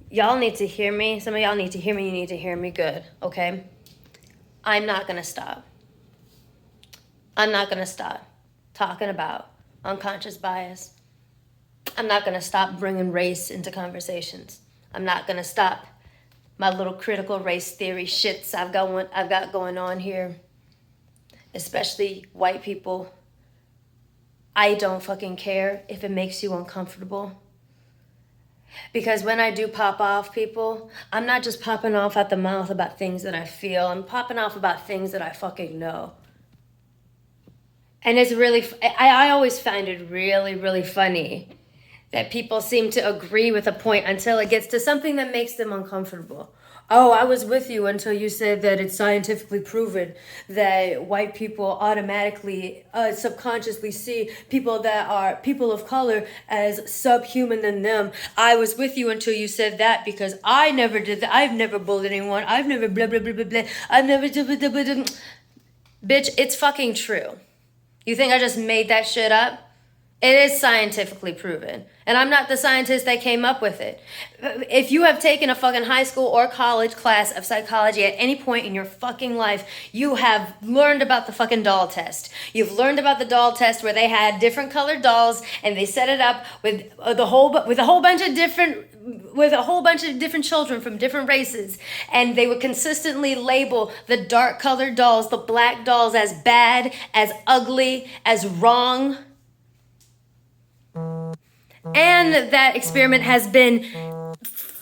y'all need to hear me. Some of y'all need to hear me. You need to hear me good, okay? I'm not going to stop. I'm not going to stop talking about unconscious bias. I'm not going to stop bringing race into conversations. I'm not going to stop my little critical race theory shits I've got going on here, especially white people. I don't fucking care if it makes you uncomfortable. Because when I do pop off, people, I'm not just popping off at the mouth about things that I feel. I'm popping off about things that I fucking know. And it's really, I always find it really, really funny that people seem to agree with a point until it gets to something that makes them uncomfortable. Oh, I was with you until you said that it's scientifically proven that white people automatically, subconsciously see people that are people of color as subhuman than them. I was with you until you said that because I never did that. I've never bullied anyone. I've never blah, blah, blah, blah, blah. I've never blah, blah, blah, blah. Bitch, it's fucking true. You think I just made that shit up? It is scientifically proven. And I'm not the scientist that came up with it. If you have taken a fucking high school or college class of psychology at any point in your fucking life, you have learned about the fucking doll test. You've learned about the doll test where they had different colored dolls and they set it up with a whole bunch of different children from different races, and they would consistently label the dark colored dolls, the black dolls, as bad, as ugly, as wrong. And that experiment has been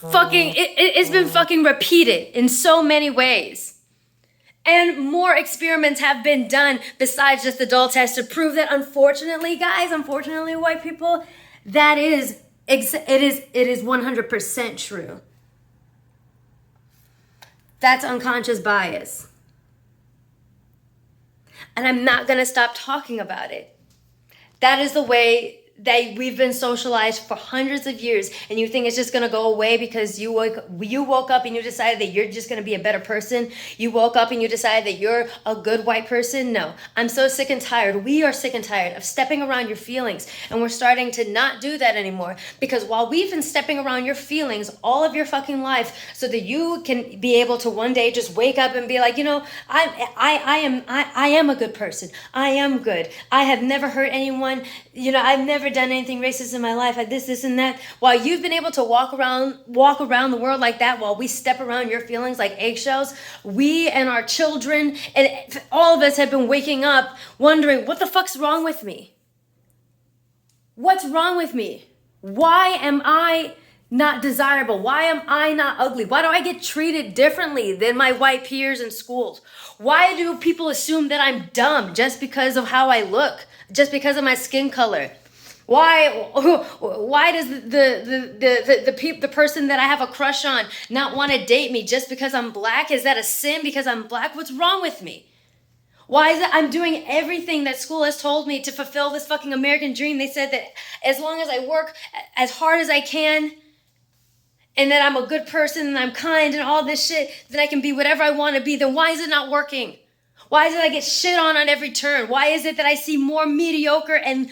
it's been fucking repeated in so many ways. And more experiments have been done besides just the doll test to prove that, unfortunately, guys, white people, it is 100% true. That's unconscious bias. And I'm not going to stop talking about it. That is the way that we've been socialized for hundreds of years, and you think it's just gonna go away because you woke up and you decided that you're just gonna be a better person. You woke up and you decided that you're a good white person. No, I'm so sick and tired. We are sick and tired of stepping around your feelings, and we're starting to not do that anymore, because while we've been stepping around your feelings all of your fucking life so that you can be able to one day just wake up and be like, you know, I am a good person. I am good. I have never hurt anyone. You know, I've never done anything racist in my life. This and that. While you've been able to walk around the world like that, while we step around your feelings like eggshells, we and our children and all of us have been waking up wondering, what the fuck's wrong with me? What's wrong with me? Why am I not desirable? Why am I not ugly? Why do I get treated differently than my white peers in schools? Why do people assume that I'm dumb just because of how I look? Just because of my skin color? Why does the person that I have a crush on not want to date me just because I'm black? Is that a sin because I'm black? What's wrong with me? Why is it I'm doing everything that school has told me to fulfill this fucking American dream? They said that as long as I work as hard as I can, and that I'm a good person and I'm kind and all this shit, then I can be whatever I want to be. Then why is it not working? Why is it I get shit on every turn? Why is it that I see more mediocre and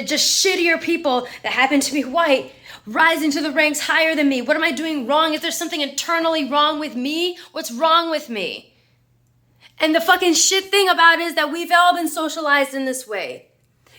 just shittier people that happen to be white rising to the ranks higher than me? What am I doing wrong? Is there something internally wrong with me? What's wrong with me? And the fucking shit thing about it is that we've all been socialized in this way.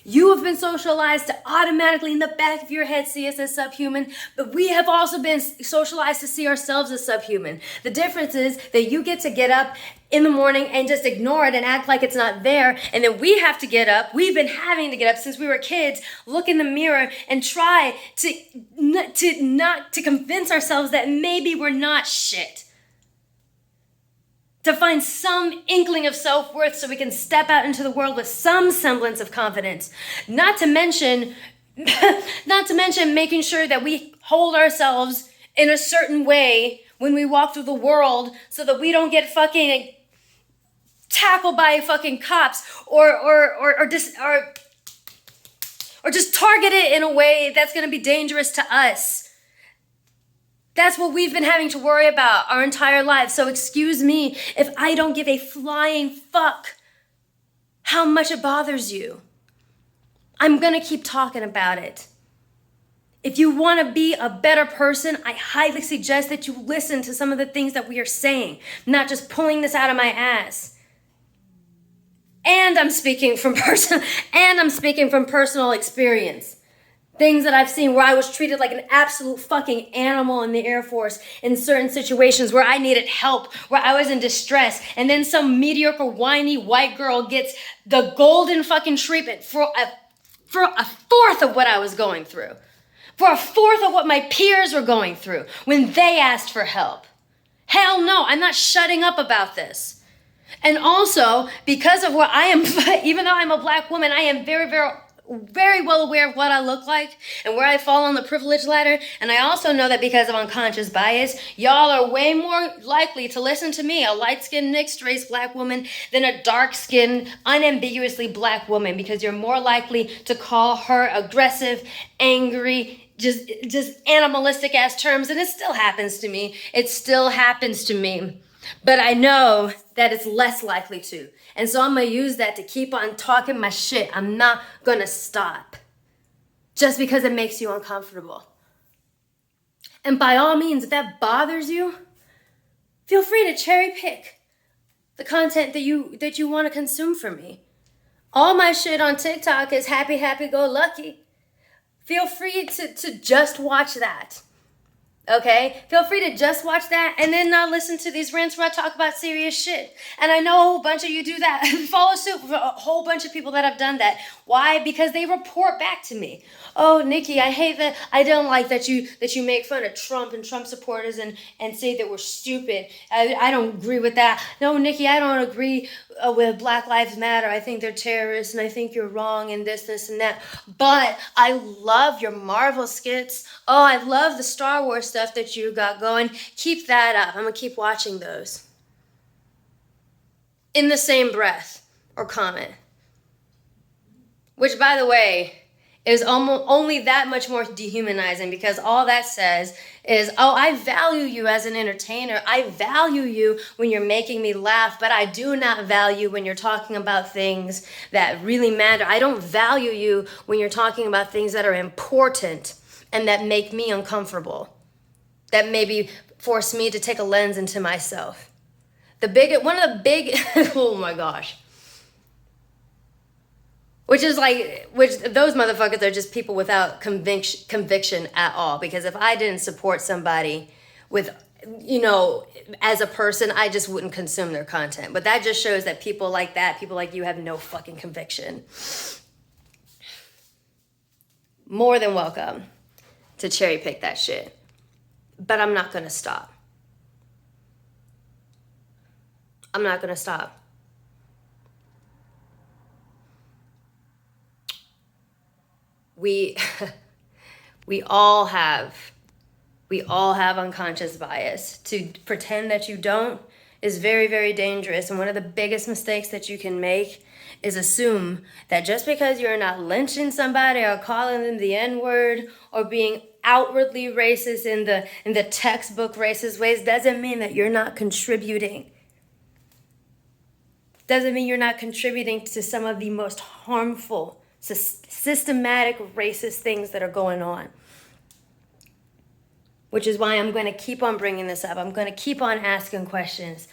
You have been socialized to automatically in the back of your head see us as subhuman, but we have also been socialized to see ourselves as subhuman. The difference is that you get to get up in the morning and just ignore it and act like it's not there, and then we have to get up. We've been having to get up since we were kids, look in the mirror and try to convince ourselves that maybe we're not shit. To find some inkling of self-worth so we can step out into the world with some semblance of confidence. Not to mention making sure that we hold ourselves in a certain way when we walk through the world so that we don't get fucking tackled by fucking cops or just targeted in a way that's going to be dangerous to us. That's what we've been having to worry about our entire lives. So excuse me if I don't give a flying fuck how much it bothers you. I'm gonna keep talking about it. If you want to be a better person, I highly suggest that you listen to some of the things that we are saying, not just pulling this out of my ass. And I'm speaking from personal experience. Things that I've seen where I was treated like an absolute fucking animal in the Air Force in certain situations where I needed help, where I was in distress, and then some mediocre, whiny white girl gets the golden fucking treatment for a fourth of what I was going through, for a fourth of what my peers were going through when they asked for help. Hell no, I'm not shutting up about this. And also, because of what I am, even though I'm a black woman, I am very well aware of what I look like and where I fall on the privilege ladder. And I also know that because of unconscious bias, y'all are way more likely to listen to me, a light-skinned, mixed-race black woman, than a dark-skinned, unambiguously black woman, because you're more likely to call her aggressive, angry, just animalistic ass terms. And it still happens to me. But I know that it's less likely to. And so I'm going to use that to keep on talking my shit. I'm not going to stop just because it makes you uncomfortable. And by all means, if that bothers you, feel free to cherry pick the content that you want to consume from me. All my shit on TikTok is happy, go lucky. Feel free to just watch that. Okay? Feel free to just watch that and then not listen to these rants where I talk about serious shit. And I know a whole bunch of you do that. Follow suit for a whole bunch of people that have done that. Why? Because they report back to me. Oh, Nikki, I hate that. I don't like that you make fun of Trump and Trump supporters and say that we're stupid. I don't agree with that. No, Nikki, I don't agree with Black Lives Matter. I think they're terrorists and I think you're wrong and this and that. But I love your Marvel skits. Oh, I love the Star Wars stuff that you got going. Keep that up. I'm going to keep watching those. In the same breath or comment. Which, by the way, is only that much more dehumanizing, because all that says is, oh, I value you as an entertainer. I value you when you're making me laugh, but I do not value when you're talking about things that really matter. I don't value you when you're talking about things that are important and that make me uncomfortable, that maybe force me to take a lens into myself. One of the big, oh my gosh. Which those motherfuckers are just people without conviction at all. Because if I didn't support somebody with, as a person, I just wouldn't consume their content. But that just shows that people like you have no fucking conviction. More than welcome to cherry pick that shit. But I'm not gonna stop. I'm not gonna stop. We all have unconscious bias. To pretend that you don't is very, very dangerous. And one of the biggest mistakes that you can make is assume that just because you're not lynching somebody or calling them the N-word or being outwardly racist in the textbook racist ways doesn't mean that you're not contributing. Doesn't mean you're not contributing to some of the most harmful, systematic racist things that are going on. Which is why I'm going to keep on bringing this up. I'm going to keep on asking questions.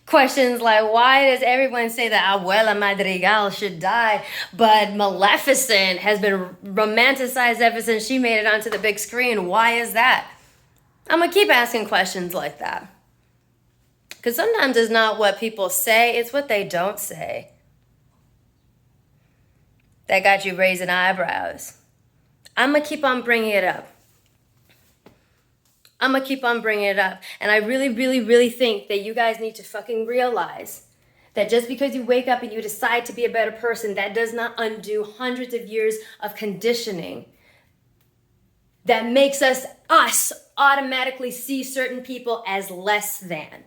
Questions like, why does everyone say that Abuela Madrigal should die, but Maleficent has been romanticized ever since she made it onto the big screen? Why is that? I'm going to keep asking questions like that. Because sometimes it's not what people say, it's what they don't say that got you raising eyebrows. I'm going to keep on bringing it up. And I really, really, really think that you guys need to fucking realize that just because you wake up and you decide to be a better person, that does not undo hundreds of years of conditioning that makes us automatically see certain people as less than.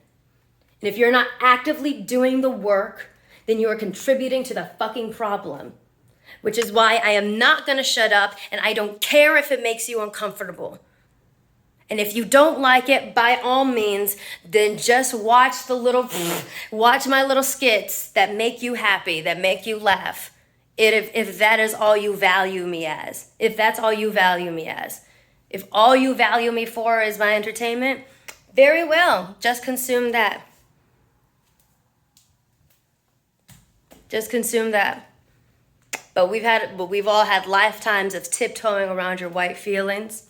And if you're not actively doing the work, then you are contributing to the fucking problem. Which is why I am not going to shut up, and I don't care if it makes you uncomfortable. And if you don't like it, by all means, then just watch my little skits that make you happy, that make you laugh. if that is all you value me as, if that's all you value me as, if all you value me for is my entertainment, very well, just consume that. Just consume that. But we've all had lifetimes of tiptoeing around your white feelings.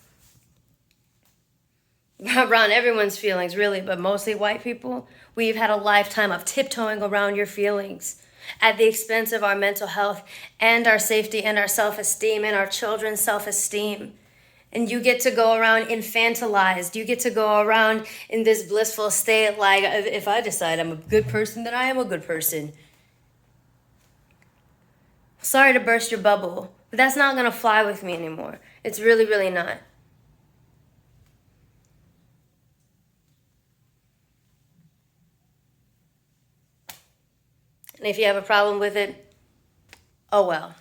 Around everyone's feelings, really, but mostly white people. We've had a lifetime of tiptoeing around your feelings at the expense of our mental health and our safety and our self-esteem and our children's self-esteem. And you get to go around infantilized. You get to go around in this blissful state like, if I decide I'm a good person, then I am a good person. Sorry to burst your bubble, but that's not going to fly with me anymore. It's really, really not. And if you have a problem with it, oh well.